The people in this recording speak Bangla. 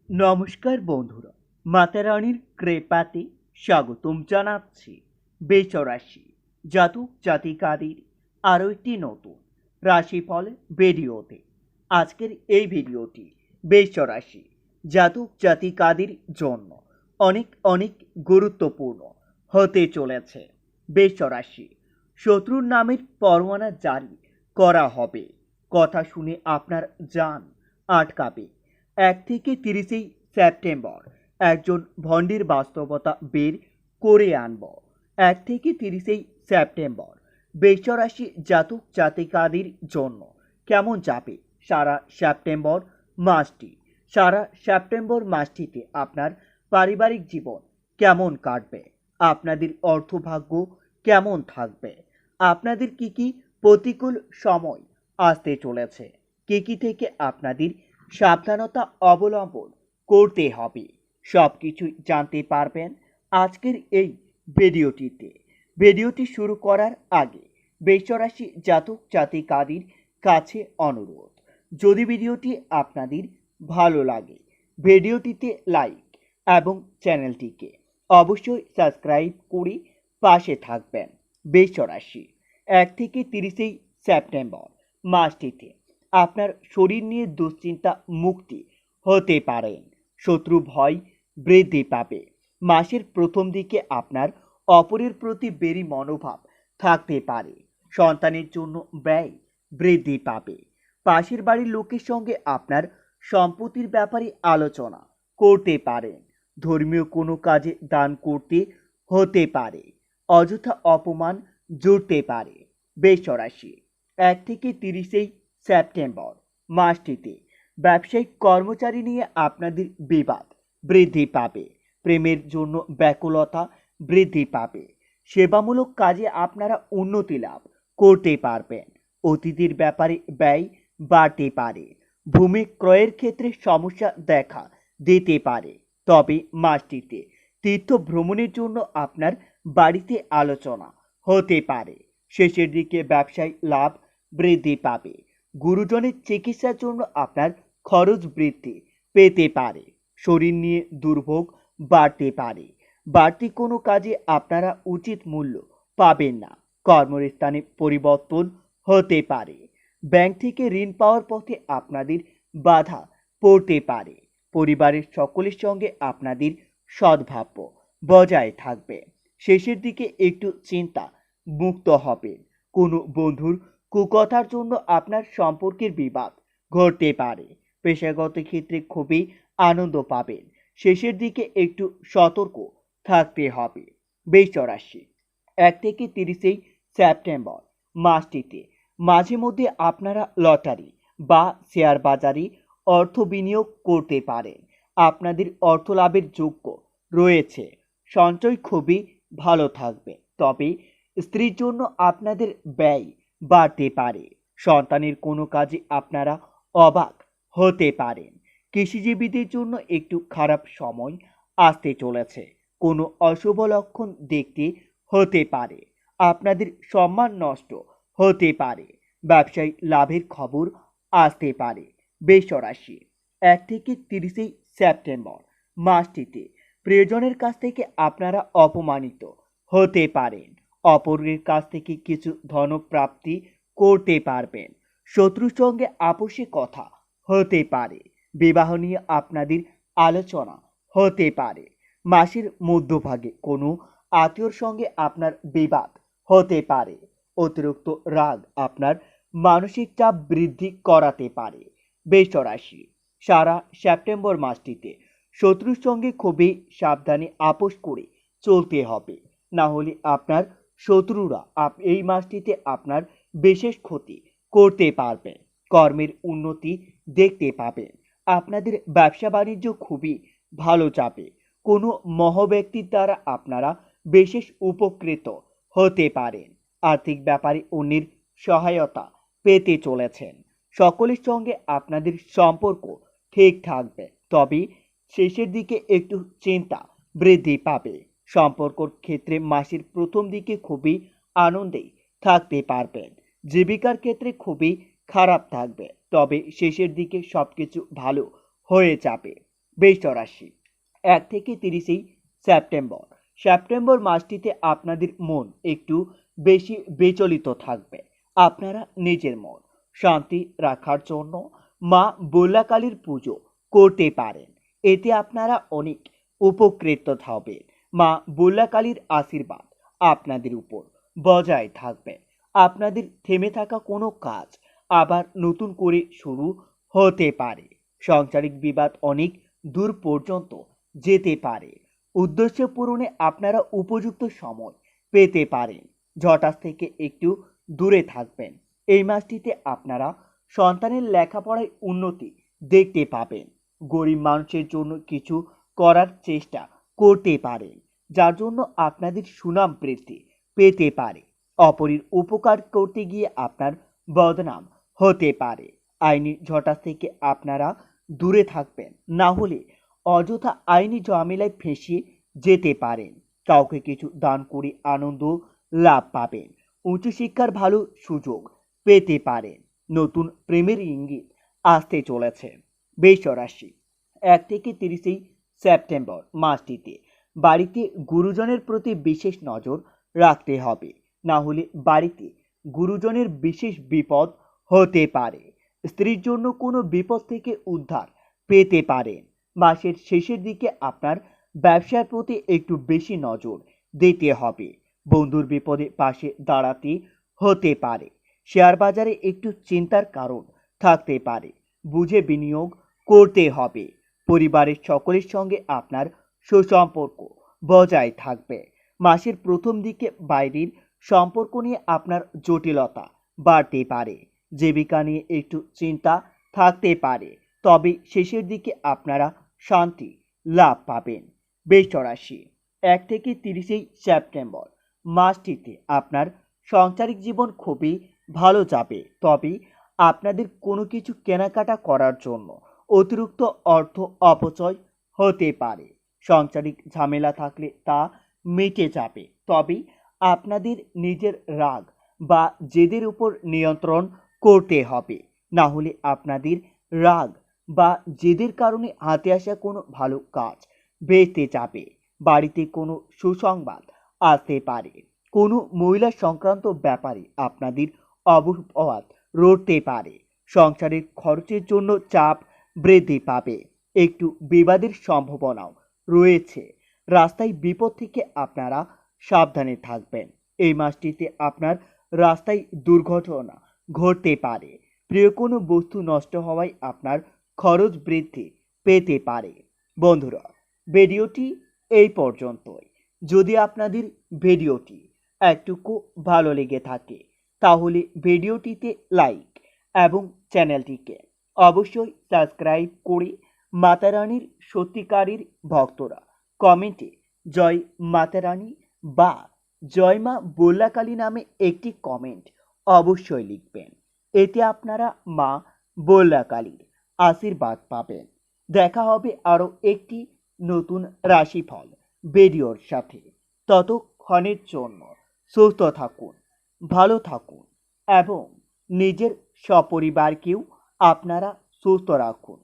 নমস্কার বন্ধুরা, মাতারানির কৃপাতে স্বাগতম জানাচ্ছি বেচরাশি জাতক জাতিকাদের আরও একটি নতুন রাশিফল ভিডিওতে। আজকের এই ভিডিওটি বেচরাশি জাতক জাতিকাদের জন্য অনেক অনেক গুরুত্বপূর্ণ হতে চলেছে। বেচরাশি শত্রুর নামের পরোয়ানা জারি করা হবে। কথা শুনে আপনার জান আটকাবে। 1 থেকে 30 সেপ্টেম্বর একজন ভণ্ডের বাস্তবতা বের করে আনব। 1 থেকে 30 সেপ্টেম্বর বৃষরাশি জাতক জাতিকাদের জন্য কেমন যাবে সারা সেপ্টেম্বর মাসটিতে আপনার পারিবারিক জীবন কেমন কাটবে, আপনাদের অর্থভাগ্য কেমন থাকবে, আপনাদের কি প্রতিকূল সময় আসতে চলেছে, কি থেকে আপনাদের সাবধানতা অবলম্বন করতে হবে, সব কিছু জানতে পারবেন আজকের এই ভিডিওটিতে। ভিডিওটি শুরু করার আগে বৃষরাশি জাতক জাতিকাদের কাছে অনুরোধ, যদি ভিডিওটি আপনাদের ভালো লাগে ভিডিওটিতে লাইক এবং চ্যানেলটিকে অবশ্যই সাবস্ক্রাইব করে পাশে থাকবেন। বৃষরাশি 1 থেকে 30 সেপ্টেম্বর মাসটিতে আপনার শরীর নিয়ে দুশ্চিন্তা মুক্তি হতে পারেন। শত্রু ভয় বৃদ্ধি পাবে। মাসের প্রথম দিকে আপনার অপরের প্রতি বেরি মনোভাব থাকতে পারে। সন্তানের জন্য ব্যয় বৃদ্ধি পাবে। পাশের বাড়ির লোকের সঙ্গে আপনার সম্পত্তির ব্যাপারে আলোচনা করতে পারেন। ধর্মীয় কোনো কাজে দান করতে হতে পারে। অযথা অপমান জুড়তে পারে। বৃষরাশি 1 থেকে 30 সেপ্টেম্বর মাসটিতে ব্যবসায়িক কর্মচারী নিয়ে আপনাদের বিবাদ বৃদ্ধি পাবে। প্রেমের জন্য ব্যাকুলতা বৃদ্ধি পাবে। সেবামূলক কাজে আপনারা উন্নতি লাভ করতে পারবেন। অতিথির ব্যাপারে ব্যয় বাড়তে পারে। ভূমি ক্রয়ের ক্ষেত্রে সমস্যা দেখা দিতে পারে। তবে মাসটিতে তীর্থ ভ্রমণের জন্য আপনার বাড়িতে আলোচনা হতে পারে। শেষের দিকে ব্যবসায় লাভ বৃদ্ধি পাবে। গুরুজনের চিকিৎসার জন্য আপনার খরচ বৃদ্ধি পেতে পারে। শরীর নিয়ে দুর্ভোগ বাড়তে পারে। বাড়তি কোনো কাজে আপনারা উচিত মূল্য পাবেন না। কর্মস্থানে পরিবর্তন হতে পারে। ব্যাংক থেকে ঋণ পাওয়ার পথে আপনাদের বাধা পড়তে পারে। পরিবারের সকলের সঙ্গে আপনাদের সদ্ভাব্য বজায় থাকবে। শেষের দিকে একটু চিন্তা মুক্ত হবেন। কোনো বন্ধুর কুকথার জন্য আপনার সম্পর্কের বিবাদ ঘটতে পারে। পেশাগত ক্ষেত্রে খুবই আনন্দ পাবেন। শেষের দিকে একটু সতর্ক থাকতে হবে। বৃষরাশি 1 থেকে 30 সেপ্টেম্বর মাসটিতে মাঝে মধ্যে আপনারা লটারি বা শেয়ার বাজারে অর্থ বিনিয়োগ করতে পারেন। আপনাদের অর্থ লাভের যোগ্য রয়েছে। সঞ্চয় খুবই ভালো থাকবে। তবে স্ত্রীর জন্য আপনাদের ব্যয় বাড়তে পারে। সন্তানের কোনো কাজে আপনারা অবাক হতে পারেন। কৃষিজীবীদের জন্য একটু খারাপ সময় আসতে চলেছে। কোনো অশুভ লক্ষণ দেখতে হতে পারে। আপনাদের সম্মান নষ্ট হতে পারে। ব্যবসায়ী লাভের খবর আসতে পারে। বৃষরাশি 1 থেকে 30 সেপ্টেম্বর মাসটিতে প্রিয়জনের কাছ থেকে আপনারা অপমানিত হতে পারেন। অপরের কাছ থেকে কিছু ধনপ্রাপ্তি করতে পারবেন। শত্রুর সঙ্গে আপোষে কথা হতে পারে। বিবাহ নিয়ে আপনাদের আলোচনা হতে পারে। মাসের মধ্যভাগে কোনো আত্মীয়র সঙ্গে আপনার বিবাদ হতে পারে। অতিরিক্ত রাগ আপনার মানসিক চাপ বৃদ্ধি করাতে পারে। বৃষরাশি সারা সেপ্টেম্বর মাসটিতে শত্রুর সঙ্গে খুবই সাবধানে আপোষ করে চলতে হবে। না হলে আপনার শত্রুরা এই মাসটিতে আপনার বিশেষ ক্ষতি করতে পারবে। কর্মের উন্নতি দেখতে পাবেন। আপনাদের ব্যবসা বাণিজ্য খুবই ভালো যাবে। কোনো মহব্যক্তির দ্বারা আপনারা বিশেষ উপকৃত হতে পারেন। আর্থিক ব্যাপারে অন্যের সহায়তা পেতে চলেছেন। সকলের সঙ্গে আপনাদের সম্পর্ক ঠিক থাকবে। তবে শেষের দিকে একটু চিন্তা বৃদ্ধি পাবে। সম্পর্কর ক্ষেত্রে মাসের প্রথম দিকে খুবই আনন্দে থাকতে পারবেন। জীবিকার ক্ষেত্রে খুবই খারাপ থাকবে। তবে শেষের দিকে সবকিছু ভালো হয়ে যাবে। বৃষ রাশি 1 থেকে 30 সেপ্টেম্বর মাসটিতে আপনাদের মন একটু বেশি বিচলিত থাকবে। আপনারা নিজের মন শান্তি রাখার জন্য মা বল্লাকালীর পুজো করতে পারেন। এতে আপনারা অনেক উপকৃত হবেন। মা বল্লাকালীর আশীর্বাদ আপনাদের উপর বজায় থাকবে। আপনাদের থেমে থাকা কোনো কাজ আবার নতুন করে শুরু হতে পারে। সাংসারিক বিবাদ অনেক দূর পর্যন্ত যেতে পারে। উদ্দেশ্য পূরণে আপনারা উপযুক্ত সময় পেতে পারেন। ঝটাস থেকে একটু দূরে থাকবেন। এই মাসটিতে আপনারা সন্তানের লেখাপড়ায় উন্নতি দেখতে পাবেন। গরিব মানুষের জন্য কিছু করার চেষ্টা করতে পারেন, যার জন্য আপনাদের সুনাম বৃদ্ধি পেতে পারে। অপরের উপকার করতে গিয়ে আপনার বদনাম হতে পারে। আইনি ঝটাস থেকে আপনারা দূরে থাকবেন, না হলে অযথা আইনি ঝামেলায় ফেঁসে যেতে পারেন। কাউকে কিছু দান করে আনন্দ লাভ পাবেন। উচ্চশিক্ষার ভালো সুযোগ পেতে পারেন। নতুন প্রেমের ইঙ্গিত আসতে চলেছে। বৃষ রাশি 1 থেকে 30 সেপ্টেম্বর মাসটিতে বাড়িতে গুরুজনের প্রতি বিশেষ নজর রাখতে হবে, না হলে বাড়িতে গুরুজনের বিশেষ বিপদ হতে পারে। স্ত্রীর জন্য কোনো বিপদ থেকে উদ্ধার পেতে পারেন। মাসের শেষের দিকে আপনার ব্যবসার প্রতি একটু বেশি নজর দিতে হবে। বন্ধুর বিপদে পাশে দাঁড়াতে হতে পারে। শেয়ার বাজারে একটু চিন্তার কারণ থাকতে পারে। বুঝে বিনিয়োগ করতে হবে। পরিবারের সকলের সঙ্গে আপনার সুসম্পর্ক বজায় থাকবে। মাসের প্রথম দিকে বাইরের সম্পর্ক নিয়ে আপনার জটিলতা বাড়তে পারে। জীবিকা নিয়ে একটু চিন্তা থাকতে পারে, তবে শেষের দিকে আপনারা শান্তি লাভ পাবেন। বৃষ রাশি 1 থেকে 30 সেপ্টেম্বর মাসটিতে আপনার সাংসারিক জীবন খুবই ভালো যাবে, তবে আপনাদের কোনো কিছু কেনাকাটা করার জন্য অতিরিক্ত অর্থ অপচয় হতে পারে। সাংসারিক ঝামেলা থাকলে তা মিটে যাবে, তবে আপনাদের নিজের রাগ বা জেদের উপর নিয়ন্ত্রণ করতে হবে, না হলে আপনাদের রাগ বা জেদের কারণে হাতে আসা কোনো ভালো কাজ বেঁচতে যাবে। বাড়িতে কোনো সুসংবাদ আসতে পারে। কোনো মহিলা সংক্রান্ত ব্যাপারে আপনাদের অবহাত রটতে পারে। সংসারের খরচের জন্য চাপ বৃদ্ধি পাবে। একটু বিবাদের সম্ভাবনাও রয়েছে। রাস্তায় বিপদ থেকে আপনারা সাবধানে থাকবেন। এই মাসটিতে আপনার রাস্তায় দুর্ঘটনা ঘটতে পারে। প্রিয় কোনো বস্তু নষ্ট হওয়ায় আপনার খরচ বৃদ্ধি পেতে পারে। বন্ধুরা, ভিডিওটি এই পর্যন্তই। যদি আপনাদের ভিডিওটি একটুকু ভালো লেগে থাকে, তাহলে ভিডিওটিতে লাইক এবং চ্যানেলটিকে অবশ্যই সাবস্ক্রাইব করে মাতারানীর সত্যিকারের ভক্তরা কমেন্টে জয় মাতারানী বা জয় মা বল্লাকালী নামে একটি কমেন্ট অবশ্যই লিখবেন। এতে আপনারা মা বল্লাকালীর আশীর্বাদ পাবেন। দেখা হবে আরও একটি নতুন রাশিফল ভিডিওর সাথে। ততক্ষণের জন্য সুস্থ থাকুন, ভালো থাকুন এবং নিজের সপরিবারকেও আপনারা সুস্থ রাখুন।